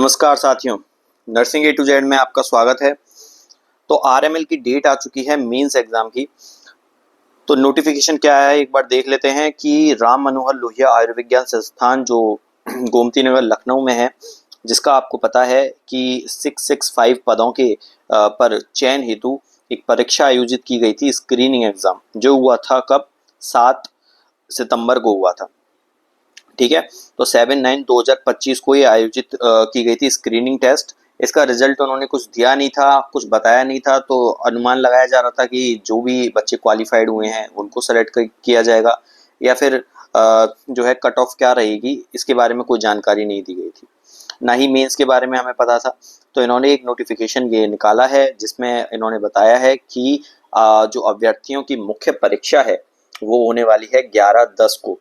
नमस्कार साथियों, nursing A to Z में आपका स्वागत है। तो आरएमएल की डेट आ चुकी है मेंस एग्जाम की। तो नोटिफिकेशन क्या है एक बार देख लेते हैं कि राम मनोहर लोहिया आयुर्विज्ञान संस्थान जो गोमती नगर लखनऊ में है, जिसका आपको पता है कि 665 पदों के पर चयन हेतु एक परीक्षा आयोजित की गई थी, स्क्रीनिंग एग्जाम, जो हुआ था कब 7 सितंबर को हुआ था। ठीक है, तो 7/9/2025 को ये आयोजित की गई थी स्क्रीनिंग टेस्ट। इसका रिजल्ट उन्होंने कुछ दिया नहीं था, कुछ बताया नहीं था, तो अनुमान लगाया जा रहा था कि जो भी बच्चे क्वालिफाइड हुए हैं उनको सेलेक्ट किया जाएगा, या फिर जो है कट ऑफ क्या रहेगी इसके बारे में कोई जानकारी नहीं दी गई थी, ना ही मेंस के बारे में हमें पता था। तो इन्होंने एक नोटिफिकेशन ये निकाला है जिसमें इन्होंने बताया है कि जो अभ्यर्थियों की मुख्य परीक्षा है वो होने वाली है 11/10 को।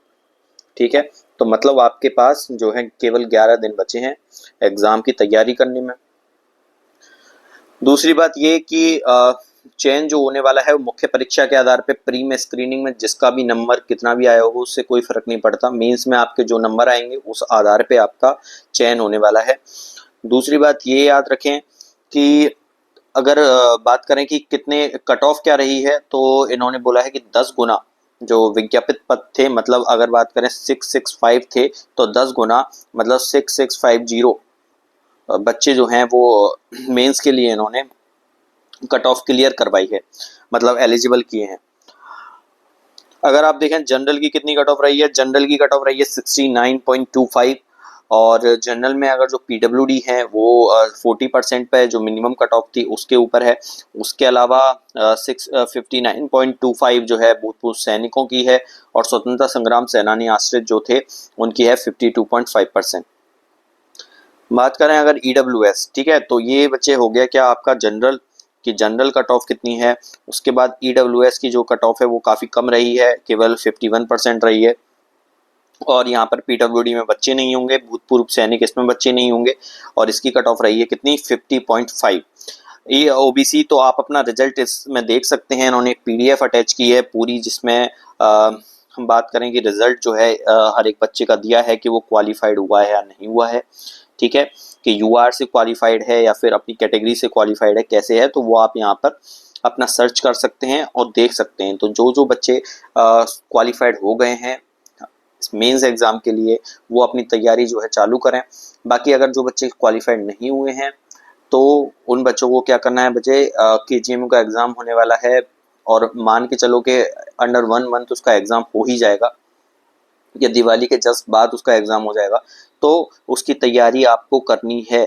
ठीक है, तो मतलब आपके पास जो है केवल 11 दिन बचे हैं एग्जाम की तैयारी करने में। दूसरी बात ये कि चयन जो होने वाला है वो मुख्य परीक्षा के आधार पे, प्री में स्क्रीनिंग में जिसका भी नंबर कितना भी आया होगा उससे कोई फर्क नहीं पड़ता, मेंस में आपके जो नंबर आएंगे उस आधार पे आपका चयन होने वाला है। दूसरी बात ये याद रखें कि अगर बात करें कि कितने कट ऑफ क्या रही है, तो इन्होंने बोला है कि 10 गुना जो विज्ञापित पद थे, मतलब अगर बात करें 665 थे तो 10 गुना मतलब 6650 बच्चे जो हैं वो मेंस के लिए इन्होंने कट ऑफ क्लियर करवाई है, मतलब एलिजिबल किए हैं। अगर आप देखें जनरल की कितनी कट ऑफ रही है, जनरल की कट ऑफ रही है 69.25, और जनरल में अगर जो पीडब्ल्यूडी है वो 40% पे जो मिनिमम कट ऑफ थी उसके ऊपर है। उसके अलावा 59.25 जो है भूतपूर्व सैनिकों की है, और स्वतंत्रता संग्राम सेनानी आश्रित जो थे उनकी है 52.5%। बात करें अगर ईडब्ल्यूएस, ठीक है, तो ये बच्चे हो गया क्या आपका जनरल की जनरल कट ऑफ कितनी है। उसके बाद ईडब्ल्यूएस की जो कट ऑफ है वो काफ़ी कम रही है, केवल 51% रही है। और यहाँ पर पीडब्ल्यूडी में बच्चे नहीं होंगे, भूतपूर्व सैनिक इसमें बच्चे नहीं होंगे, और इसकी कट ऑफ रही है कितनी 50.5। ये ओबीसी तो आप अपना रिजल्ट इसमें देख सकते हैं, इन्होंने एक पीडीएफ अटैच की है पूरी, जिसमें हम बात करें कि रिजल्ट जो है हर एक बच्चे का दिया है कि वो क्वालिफाइड हुआ है या नहीं हुआ है। ठीक है, कि यूआर से क्वालिफाइड है या फिर अपनी कैटेगरी से क्वालिफाइड है, कैसे है, तो वो आप यहाँ पर अपना सर्च कर सकते हैं और देख सकते हैं। तो जो जो बच्चे क्वालिफाइड हो गए हैं मेंस एग्जाम के लिए वो अपनी तैयारी जो है चालू करें। बाकी अगर जो बच्चे क्वालिफाइड नहीं हुए हैं तो उन बच्चों को क्या करना है, बच्चे केजीएमयू का एग्जाम होने वाला है, और मान के चलो कि अंडर 1 मंथ उसका एग्जाम हो ही जाएगा, या दिवाली के जस्ट बाद उसका एग्जाम हो जाएगा, तो उसकी तैयारी आपको करनी है।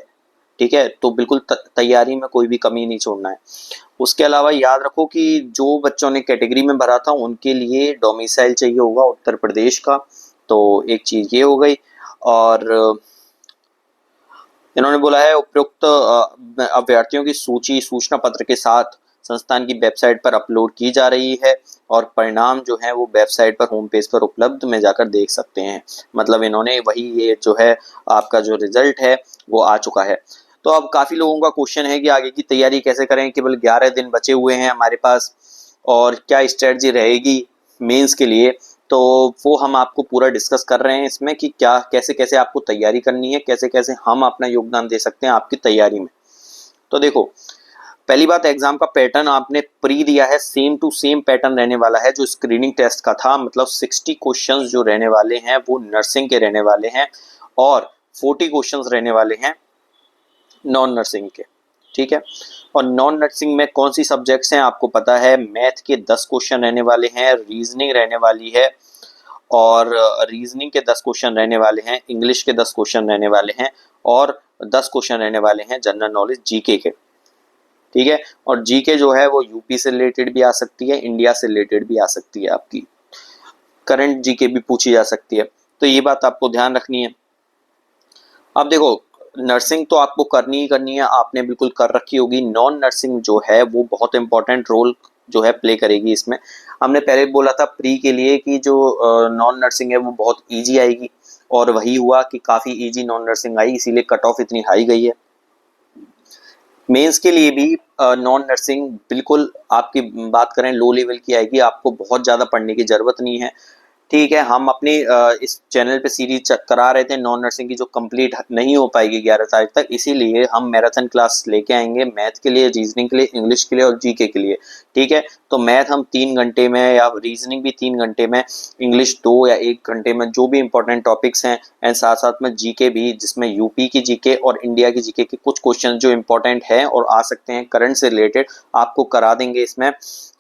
ठीक है, तो बिल्कुल तैयारी में कोई भी कमी नहीं छोड़ना है। उसके अलावा याद रखो कि जो बच्चों ने कैटेगरी में भरा था उनके लिए डोमिसाइल चाहिए होगा उत्तर प्रदेश का, तो एक चीज ये हो गई। और इन्होंने बोला है उपयुक्त अभ्यर्थियों की सूची सूचना पत्र के साथ संस्थान की वेबसाइट पर अपलोड की जा रही है, और परिणाम जो है वो वेबसाइट पर होम पेज पर उपलब्ध में जाकर देख सकते हैं। मतलब इन्होंने वही ये जो है आपका जो रिजल्ट है वो आ चुका है। तो अब काफी लोगों का क्वेश्चन है कि आगे की तैयारी कैसे करें, केवल 11 दिन बचे हुए हैं हमारे पास, और क्या स्ट्रेटजी रहेगी मेंस के लिए, तो वो हम आपको पूरा डिस्कस कर रहे हैं इसमें कि क्या कैसे कैसे आपको तैयारी करनी है, कैसे कैसे हम अपना योगदान दे सकते हैं आपकी तैयारी में। तो देखो, पहली बात, एग्जाम का पैटर्न आपने प्री दिया है, सेम टू सेम पैटर्न रहने वाला है जो स्क्रीनिंग टेस्ट का था, मतलब 60 क्वेश्चंस जो रहने वाले हैं वो नर्सिंग के रहने वाले हैं, और 40 क्वेश्चंस रहने वाले हैं नॉन नर्सिंग के। ठीक है, और नॉन नर्सिंग में कौन सी सब्जेक्ट्स हैं आपको पता है, मैथ के 10 क्वेश्चन रहने वाले हैं, रीजनिंग रहने वाली है, और रीजनिंग के 10 क्वेश्चन रहने वाले हैं, इंग्लिश के 10 क्वेश्चन रहने वाले हैं, और 10 क्वेश्चन रहने वाले हैं जनरल नॉलेज जीके के। ठीक है, और जीके जो है वो यूपी से रिलेटेड भी आ सकती है, इंडिया से रिलेटेड भी आ सकती है, आपकी करंट जीके भी पूछी जा सकती है, तो ये बात आपको ध्यान रखनी है। अब देखो, नर्सिंग तो आपको करनी ही करनी है, आपने बिल्कुल कर रखी होगी। नॉन नर्सिंग जो है वो बहुत इंपॉर्टेंट रोल जो है प्ले करेगी इसमें। हमने पहले बोला था प्री के लिए कि जो नॉन नर्सिंग है वो बहुत इजी आएगी, और वही हुआ कि काफ़ी इजी नॉन नर्सिंग आई, इसीलिए कट ऑफ इतनी हाई गई है। मेंस के लिए भी नॉन नर्सिंग बिल्कुल आपकी बात करें लो लेवल की आएगी, आपको बहुत ज़्यादा पढ़ने की ज़रूरत नहीं है। ठीक है, हम अपनी इस चैनल पे सीरीज करा रहे थे नॉन नर्सिंग की, जो कंप्लीट नहीं हो पाएगी 11 तारीख तक, इसीलिए हम मैराथन क्लास लेके आएंगे मैथ के लिए, रीजनिंग के लिए, इंग्लिश के लिए और जीके के लिए। ठीक है, तो मैथ हम 3 घंटे में, या रीजनिंग भी 3 घंटे में, इंग्लिश 2 या 1 घंटे में, जो भी इंपॉर्टेंट टॉपिक्स हैं, एंड साथ साथ में जीके भी, जिसमें यूपी की जीके और इंडिया की जीके के कुछ क्वेश्चन जो इंपॉर्टेंट है और आ सकते हैं करंट से रिलेटेड, आपको करा देंगे इसमें।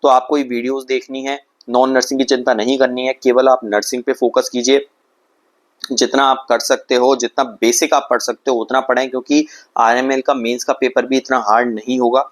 तो आपको ये वीडियोस देखनी है, नॉन नर्सिंग की चिंता नहीं करनी है, केवल आप नर्सिंग पे फोकस कीजिए। जितना आप कर सकते हो, जितना बेसिक आप पढ़ सकते हो उतना पढ़ें, क्योंकि आरएमएल का मेंस का पेपर भी इतना हार्ड नहीं होगा।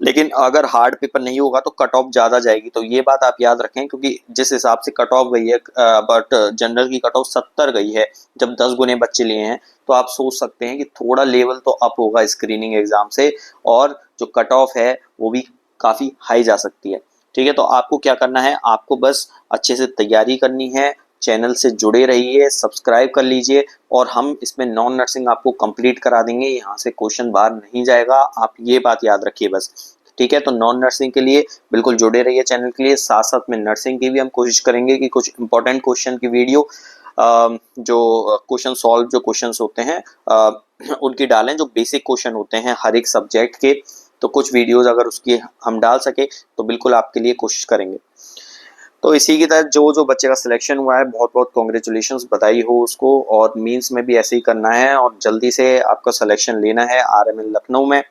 लेकिन अगर हार्ड पेपर नहीं होगा तो कट ऑफ ज्यादा जाएगी, तो ये बात आप याद रखें, क्योंकि जिस हिसाब से कट ऑफ गई है, बट जनरल की कट ऑफ 70 गई है, जब 10 गुने बच्चे लिए हैं, तो आप सोच सकते हैं कि थोड़ा लेवल तो अप होगा स्क्रीनिंग एग्जाम से, और जो कट ऑफ है वो भी काफी हाई जा सकती है। ठीक है, तो आपको क्या करना है, आपको बस अच्छे से तैयारी करनी है, चैनल से जुड़े रहिए, सब्सक्राइब कर लीजिए, और हम इसमें नॉन नर्सिंग आपको कंप्लीट करा देंगे, यहाँ से क्वेश्चन बाहर नहीं जाएगा, आप ये बात याद रखिए बस। ठीक है, तो नॉन नर्सिंग के लिए बिल्कुल जुड़े रहिए चैनल के लिए, साथ साथ में नर्सिंग की भी हम कोशिश करेंगे कि कुछ इंपॉर्टेंट क्वेश्चन की वीडियो, जो क्वेश्चन सॉल्व जो क्वेश्चंस होते हैं उनकी डालें, जो बेसिक क्वेश्चन होते हैं हर एक सब्जेक्ट के, तो कुछ वीडियोस अगर उसकी हम डाल सके तो बिल्कुल आपके लिए कोशिश करेंगे। तो इसी की तरह जो जो बच्चे का सिलेक्शन हुआ है, बहुत बहुत कॉन्ग्रेचुलेशंस, बधाई हो उसको, और मींस में भी ऐसे ही करना है और जल्दी से आपका सिलेक्शन लेना है आरएमएल लखनऊ में।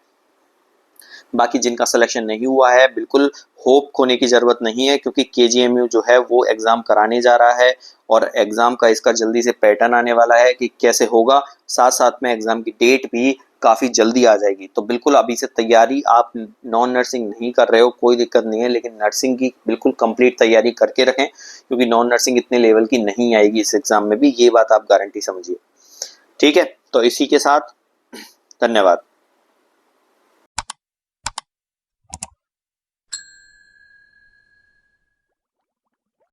बाकी जिनका सिलेक्शन नहीं हुआ है, बिल्कुल होप खोने की जरूरत नहीं है, क्योंकि केजीएमयू जो है वो एग्जाम कराने जा रहा है, और एग्जाम का इसका जल्दी से पैटर्न आने वाला है कि कैसे होगा, साथ साथ में एग्जाम की डेट भी काफी जल्दी आ जाएगी। तो बिल्कुल अभी से तैयारी, आप नॉन नर्सिंग नहीं कर रहे हो कोई दिक्कत नहीं है, लेकिन नर्सिंग की बिल्कुल कंप्लीट तैयारी करके रखें, क्योंकि नॉन नर्सिंग इतने लेवल की नहीं आएगी इस एग्जाम में भी, ये बात आप गारंटी समझिए। ठीक है, तो इसी के साथ धन्यवाद।